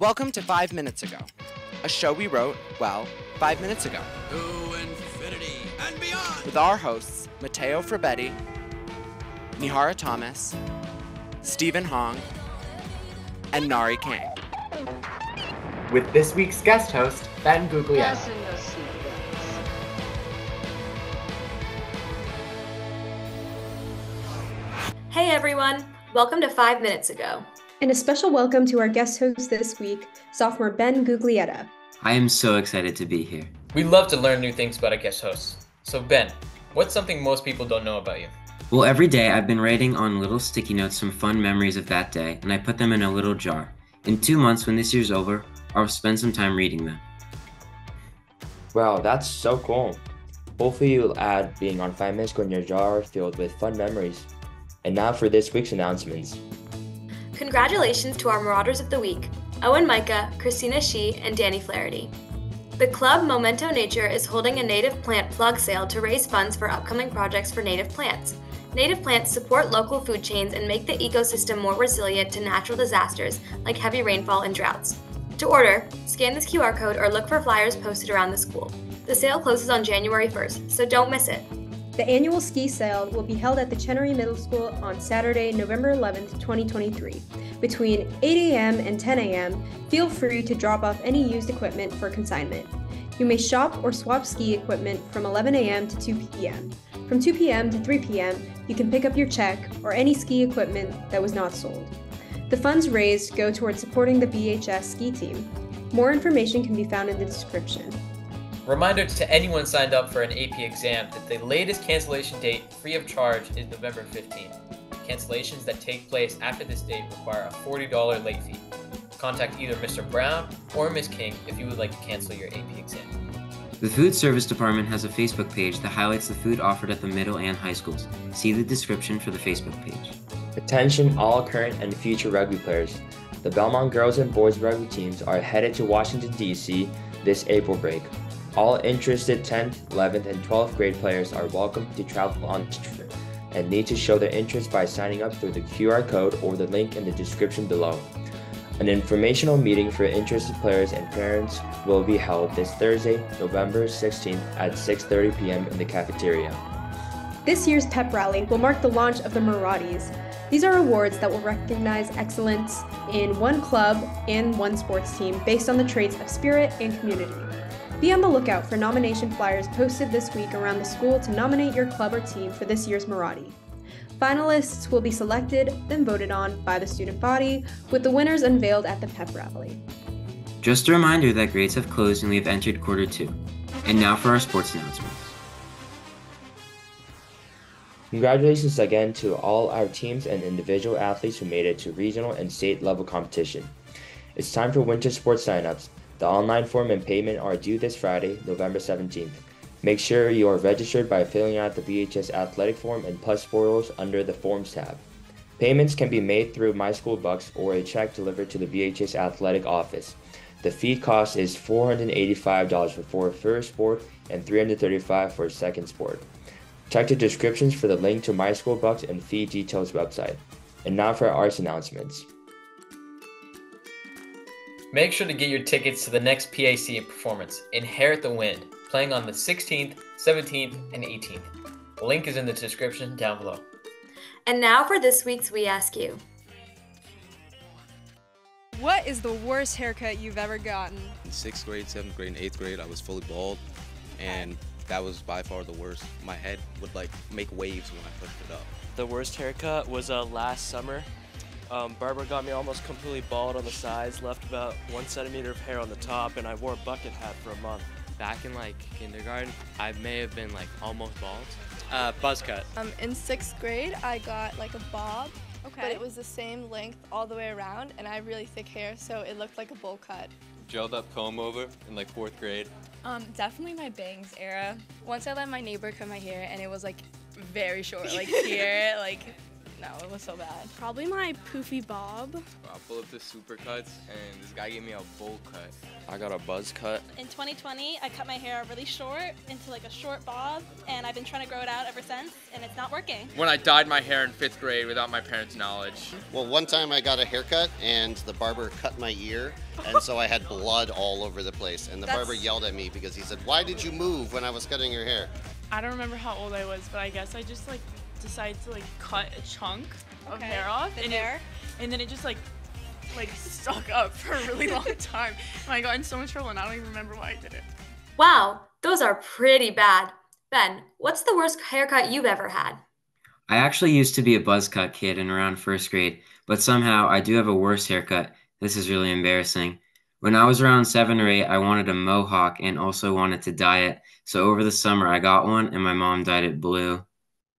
Welcome to 5 Minutes Ago, a show we wrote, 5 minutes ago. To infinity and beyond! With our hosts, Matteo Frabetti, Nihara Thomas, Stephen Hong, and Nari Kang. With this week's guest host, Ben Guglietta. Hey everyone, welcome to 5 Minutes Ago. And a special welcome to our guest host this week, sophomore Ben Guglietta. I am so excited to be here. We love to learn new things about our guest hosts. So Ben, what's something most people don't know about you? Well, every day I've been writing on little sticky notes some fun memories of that day, and I put them in a little jar. In 2 months, when this year's over, I'll spend some time reading them. Wow, that's so cool. Hopefully you'll add being on 5 Minutes Ago in your jar filled with fun memories. And now for this week's announcements. Congratulations to our Marauders of the Week, Owen, Mica, Christina, and Danny Flaherty. The club Momento Nature is holding a native plant plug sale to raise funds for upcoming projects for native plants. Native plants support local food chains and make the ecosystem more resilient to natural disasters like heavy rainfall and droughts. To order, scan this QR code or look for flyers posted around the school. The sale closes on January 1st, so don't miss it. The annual ski sale will be held at the Chenery Middle School on Saturday, November 11th, 2023. Between 8 a.m. and 10 a.m., feel free to drop off any used equipment for consignment. You may shop or swap ski equipment from 11 a.m. to 2 p.m. From 2 p.m. to 3 p.m., you can pick up your check or any ski equipment that was not sold. The funds raised go towards supporting the BHS ski team. More information can be found in the description. Reminder to anyone signed up for an AP exam that the latest cancellation date free of charge is November 15th. Cancellations that take place after this date require a $40 late fee. Contact either Mr. Brown or Ms. King if you would like to cancel your AP exam. The Food Service Department has a Facebook page that highlights the food offered at the middle and high schools. See the description for the Facebook page. Attention all current and future rugby players. The Belmont girls and boys rugby teams are headed to Washington, D.C. this April break. All interested 10th, 11th, and 12th grade players are welcome to travel on this trip and need to show their interest by signing up through the QR code or the link in the description below. An informational meeting for interested players and parents will be held this Thursday, November 16th at 6:30 p.m. in the cafeteria. This year's pep rally will mark the launch of the Marauders. These are awards that will recognize excellence in one club and one sports team based on the traits of spirit and community. Be on the lookout for nomination flyers posted this week around the school to nominate your club or team for this year's Marauder. Finalists will be selected, then voted on by the student body, with the winners unveiled at the pep rally. Just a reminder that grades have closed and we have entered quarter 2. And now for our sports announcements. Congratulations again to all our teams and individual athletes who made it to regional and state level competition. It's time for winter sports signups. The online form and payment are due this Friday, November 17th. Make sure you are registered by filling out the BHS athletic form and plus portals under the Forms tab. Payments can be made through My School Bucks or a check delivered to the BHS athletic office. The fee cost is $485 for first sport and $335 for second sport. Check the descriptions for the link to My School Bucks and fee details website. And now for our arts announcements. Make sure to get your tickets to the next PAC performance, Inherit the Wind, playing on the 16th, 17th, and 18th. The link is in the description down below. And now for this week's We Ask You. What is the worst haircut you've ever gotten? In 6th grade, 7th grade, and 8th grade, I was fully bald, and that was by far the worst. My head would make waves when I pushed it up. The worst haircut was last summer. Barber got me almost completely bald on the sides, left about 1 centimeter of hair on the top, and I wore a bucket hat for a month. Back in kindergarten, I may have been almost bald. Buzz cut. In 6th grade, I got a bob, but it was the same length all the way around, and I have really thick hair, so it looked like a bowl cut. Gelled up comb over in 4th grade. Definitely my bangs era. Once I let my neighbor cut my hair, and it was very short, here, No, it was so bad. Probably my poofy bob. I pulled up the supercuts, and this guy gave me a bowl cut. I got a buzz cut. In 2020, I cut my hair really short into like a short bob, and I've been trying to grow it out ever since, and it's not working. When I dyed my hair in 5th grade without my parents' knowledge. Well, one time I got a haircut, and the barber cut my ear, and so I had blood all over the place. And the barber yelled at me because he said, "Why did you move when I was cutting your hair?" I don't remember how old I was, but I guess I just like decided to like cut a chunk of hair off, and then it just like stuck up for a really long time. And I got in so much trouble, and I don't even remember why I did it. Wow, those are pretty bad. Ben, what's the worst haircut you've ever had? I actually used to be a buzz cut kid in around 1st grade, but somehow I do have a worse haircut. This is really embarrassing. When I was around 7 or 8, I wanted a mohawk and also wanted to dye it. So over the summer, I got one, and my mom dyed it blue.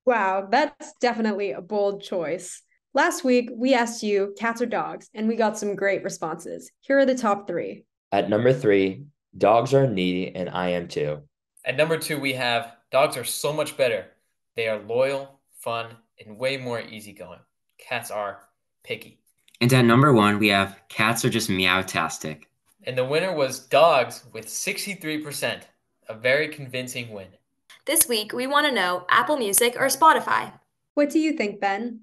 Wow, that's definitely a bold choice. Last week, we asked you cats or dogs, and we got some great responses. Here are the top 3. At number 3, dogs are needy, and I am too. At number 2, we have dogs are so much better. They are loyal, fun, and way more easygoing. Cats are picky. And at number 1, we have cats are just meow-tastic. And the winner was dogs with 63%. A very convincing win. This week, we want to know Apple Music or Spotify. What do you think, Ben?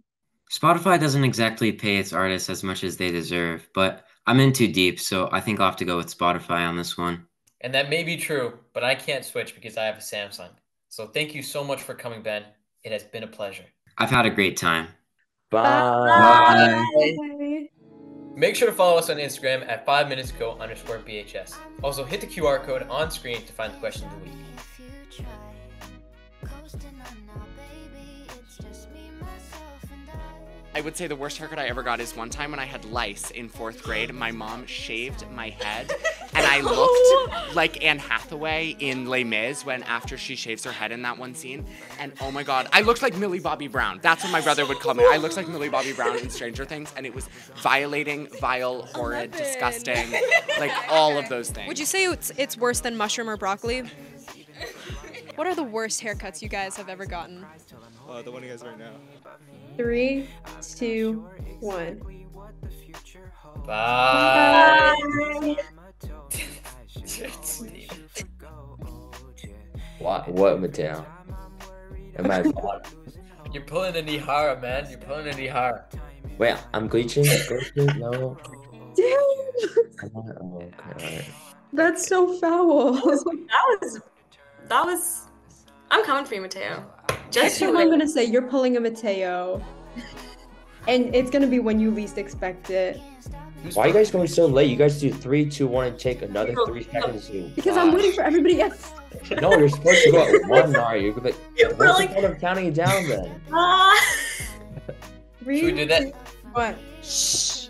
Spotify doesn't exactly pay its artists as much as they deserve, but I'm in too deep, so I think I'll have to go with Spotify on this one. And that may be true, but I can't switch because I have a Samsung. So thank you so much for coming, Ben. It has been a pleasure. I've had a great time. Bye. Bye. Make sure to follow us on Instagram at 5minutesgo_BHS. Also, hit the QR code on screen to find the question of the week. I would say the worst haircut I ever got is one time when I had lice in 4th grade. My mom shaved my head, and I looked like Anne Hathaway in Les Mis when after she shaves her head in that one scene. And oh my God, I looked like Millie Bobby Brown. That's what my brother would call me. I looked like Millie Bobby Brown in Stranger Things, and it was violating, vile, horrid, disgusting, like all of those things. Would you say it's worse than mushroom or broccoli? What are the worst haircuts you guys have ever gotten? The one he has right now. 3, 2, 1. Bye. What, Mateo? Am I bought? You're pulling a Nihara, man. You're pulling a Nihara. Wait, I'm glitching? No. Damn. Oh, okay. That's so foul. That was. I'm coming for you, Mateo. Next time I'm gonna say you're pulling a Mateo, and it's gonna be when you least expect it. Why are you guys going so late? You guys do 3, 2, 1, and take another 3 seconds to. Because I'm waiting for everybody else. No, you're supposed to go at 1, Nari. You're like, what's the point of counting it down then? 3, Should we do that? 2, 1. Shh.